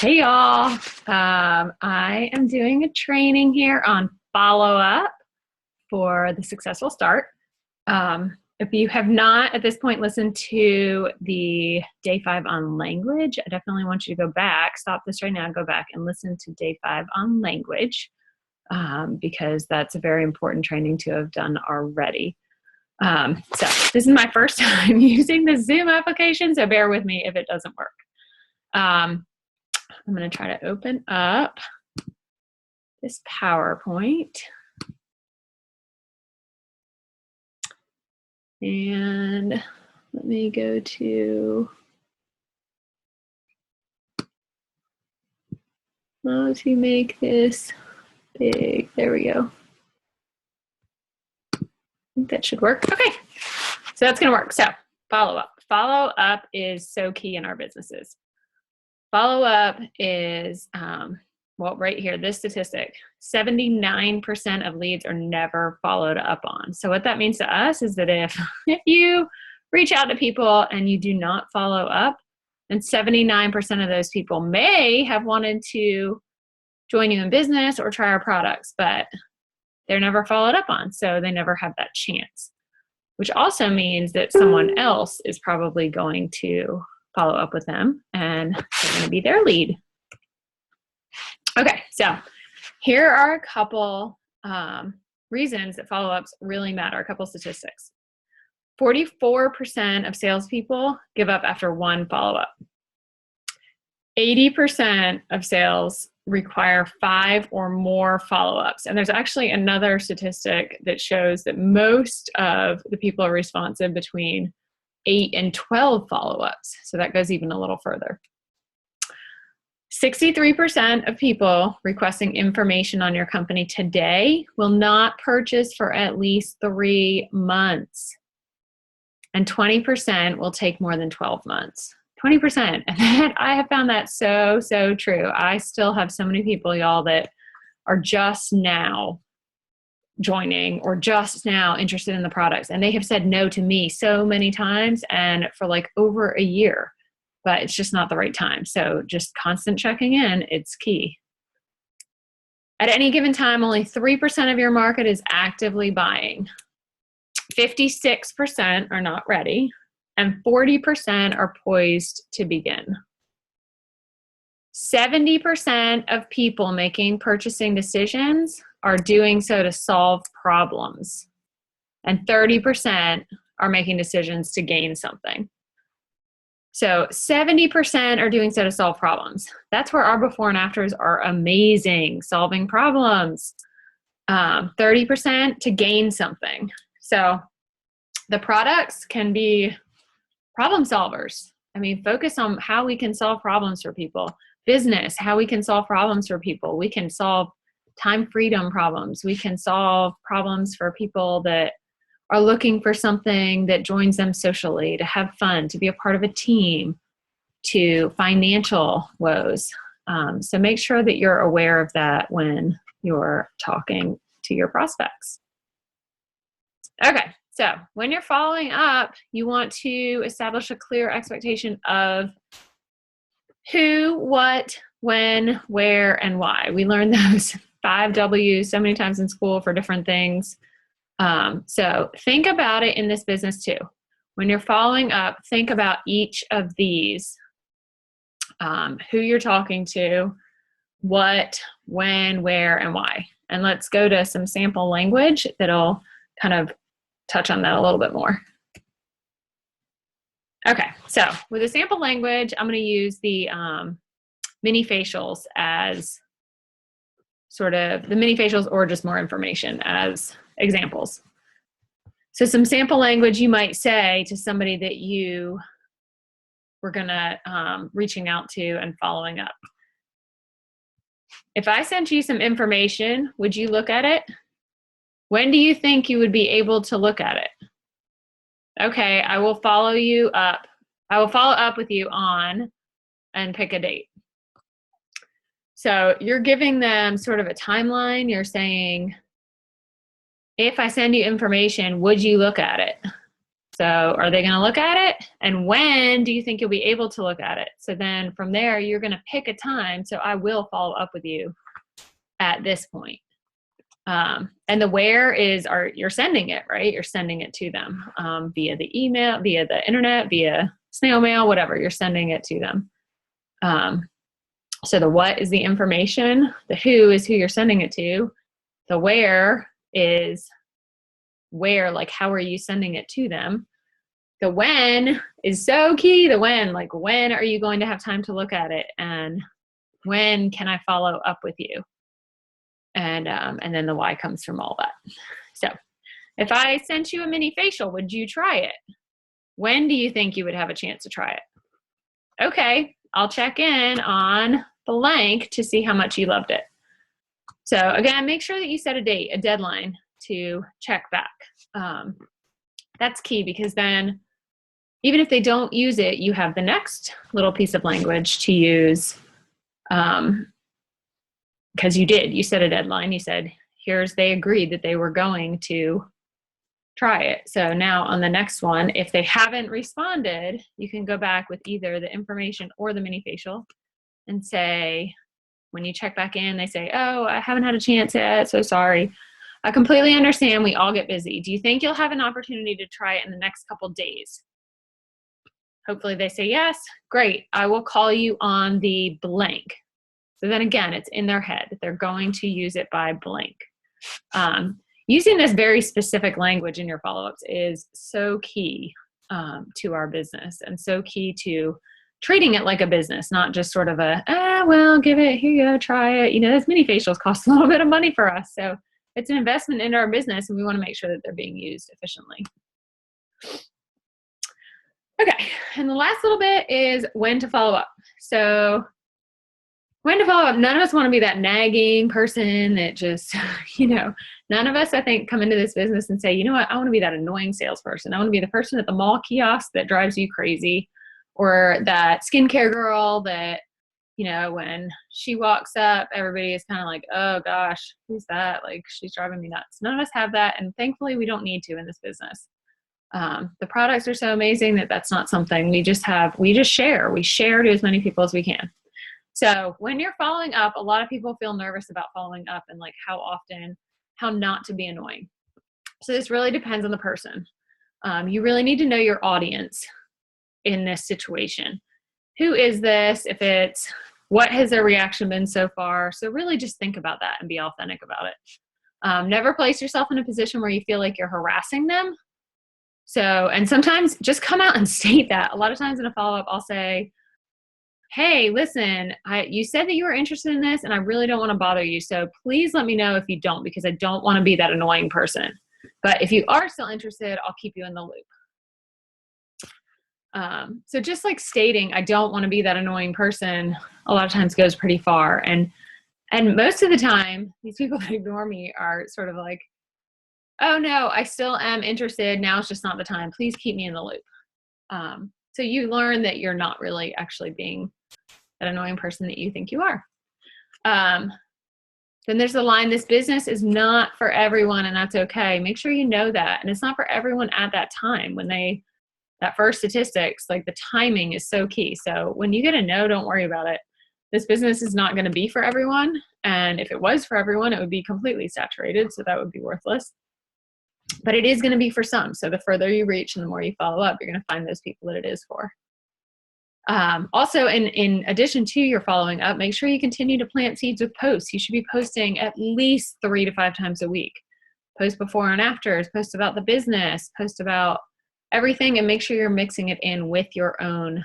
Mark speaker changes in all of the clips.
Speaker 1: Hey y'all. I am doing a training here on follow up for the successful start. If you have not at this point listened to the day 5 on language, I definitely want you to go back, stop this right now, go back and listen to day 5 on language because that's a very important training to have done already. So this is my first time using the Zoom application, so bear with me if it doesn't work. I'm going to try to open up this PowerPoint. And let me go to how to make this big. There we go. I think that should work. Okay, so that's going to work. So follow up. Follow up is so key in our businesses. Follow up is, well, right here, this statistic, 79% of leads are never followed up on. So what that means to us is that if you reach out to people and you do not follow up, then 79% of those people may have wanted to join you in business or try our products, but they're never followed up on. So they never have that chance, which also means that someone else is probably going to follow up with them and they're going to be their lead. Okay, so here are a couple reasons that follow-ups really matter, a couple statistics. 44% of salespeople give up after one follow-up. 80% of sales require 5 or more follow-ups. And there's actually another statistic that shows that most of the people are responsive between 8 and 12 follow-ups. So that goes even a little further. 63% of people requesting information on your company today will not purchase for at least 3 months. And 20% will take more than 12 months. 20%. And I have found that so true. I still have so many people, y'all, that are just now joining or just now interested in the products. And they have said no to me so many times and for like over a year, but it's just not the right time. So just constant checking in, it's key. At any given time, only 3% of your market is actively buying. 56% are not ready and 40% are poised to begin. 70% of people making purchasing decisions are doing so to solve problems, and 30% are making decisions to gain something. So 70% are doing so to solve problems. That's where our before and afters are amazing, solving problems. 30% to gain something. So the products can be problem solvers. I mean, focus on how we can solve problems for people. Business, how we can solve problems for people. We can solve time freedom problems. We can solve problems for people that are looking for something that joins them socially, to have fun, to be a part of a team, to financial woes. So make sure that you're aware of that when you're talking to your prospects. Okay, so when you're following up, you want to establish a clear expectation of who, what, when, where, and why. We learned those 5 W's so many times in school for different things. So think about it in this business too. When you're following up, think about each of these, who you're talking to, what, when, where, and why. And let's go to some sample language that'll kind of touch on that a little bit more. Okay, so with the sample language, I'm going to use the mini facials as sort of the mini facials or just more information as examples. So some sample language you might say to somebody that you were gonna reaching out to and following up. If I sent you some information, would you look at it? When do you think you would be able to look at it? Okay, I will follow you up. I will follow up with you on and pick a date. So you're giving them sort of a timeline. You're saying, if I send you information, would you look at it? So are they going to look at it? And when do you think you'll be able to look at it? So then from there, you're going to pick a time. So I will follow up with you at this point. And the where is, you're sending it, right? You're sending it to them via the email, via the internet, via snail mail, whatever. You're sending it to them. So the what is the information. The who is who you're sending it to. The where is where, like, how are you sending it to them? The when is so key. The when, like, when are you going to have time to look at it? And when can I follow up with you? And then the why comes from all that. So if I sent you a mini facial, would you try it? When do you think you would have a chance to try it? Okay, I'll check in on blank to see how much you loved it. So again, make sure that you set a date, a deadline to check back. That's key, because then even if they don't use it, you have the next little piece of language to use, because you set a deadline. You said, they agreed that they were going to try it. So now on the next one, if they haven't responded, you can go back with either the information or the mini facial and say, when you check back in, they say, oh, I haven't had a chance yet, so sorry. I completely understand, we all get busy. Do you think you'll have an opportunity to try it in the next couple days? Hopefully they say yes. Great, I will call you on the blank. So then again, it's in their head. They're going to use it by blank. Using this very specific language in your follow-ups is so key to our business, and so key to treating it like a business, not just sort of give it, here you go, try it. Those mini facials cost a little bit of money for us. So it's an investment in our business, and we want to make sure that they're being used efficiently. Okay, and the last little bit is when to follow up. So when to follow up, none of us want to be that nagging person that just, none of us, I think, come into this business and say, you know what, I want to be that annoying salesperson. I want to be the person at the mall kiosk that drives you crazy, or that skincare girl that, when she walks up, everybody is kind of like, oh gosh, who's that? Like, she's driving me nuts. None of us have that, and thankfully we don't need to in this business. The products are so amazing that that's not something we just share. We share to as many people as we can. So when you're following up, a lot of people feel nervous about following up and like how often, how not to be annoying. So this really depends on the person. You really need to know your audience in this situation. Who is this? What has their reaction been so far? So really just think about that and be authentic about it. Never place yourself in a position where you feel like you're harassing them. And sometimes just come out and state that. A lot of times in a follow-up, I'll say, hey, listen, you said that you were interested in this, and I really don't want to bother you. So please let me know if you don't, because I don't want to be that annoying person. But if you are still interested, I'll keep you in the loop. So just like stating, I don't want to be that annoying person, a lot of times goes pretty far. And most of the time, these people that ignore me are sort of like, oh no, I still am interested. Now it's just not the time. Please keep me in the loop. So you learn that you're not really actually being that annoying person that you think you are. Then there's the line, this business is not for everyone, and that's okay. Make sure you know that. And it's not for everyone at that time. That first statistics, like the timing is so key. So when you get a no, don't worry about it. This business is not going to be for everyone. And if it was for everyone, it would be completely saturated. So that would be worthless. But it is going to be for some. So the further you reach and the more you follow up, you're going to find those people that it is for. Also, in addition to your following up, make sure you continue to plant seeds with posts. You should be posting at least 3 to 5 times a week. Post before and afters, post about the business, post about everything, and make sure you're mixing it in with your own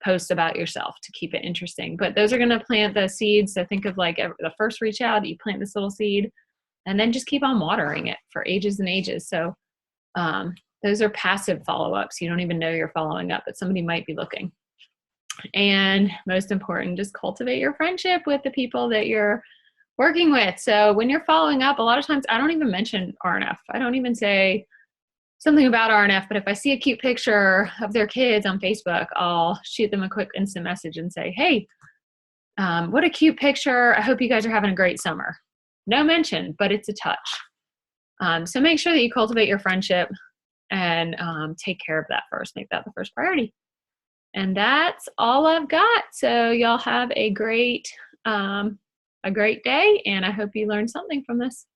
Speaker 1: post about yourself to keep it interesting. But those are going to plant the seeds. So think of like the first reach out, you plant this little seed, and then just keep on watering it for ages and ages. So those are passive follow-ups. You don't even know you're following up, but somebody might be looking. And most important, just cultivate your friendship with the people that you're working with. So when you're following up, a lot of times I don't even mention RNF. I don't even say something about RNF, but if I see a cute picture of their kids on Facebook, I'll shoot them a quick instant message and say, hey, what a cute picture. I hope you guys are having a great summer. No mention, but it's a touch. So make sure that you cultivate your friendship. and take care of that first. Make that the first priority. And that's all I've got. So y'all have a great day, and I hope you learned something from this.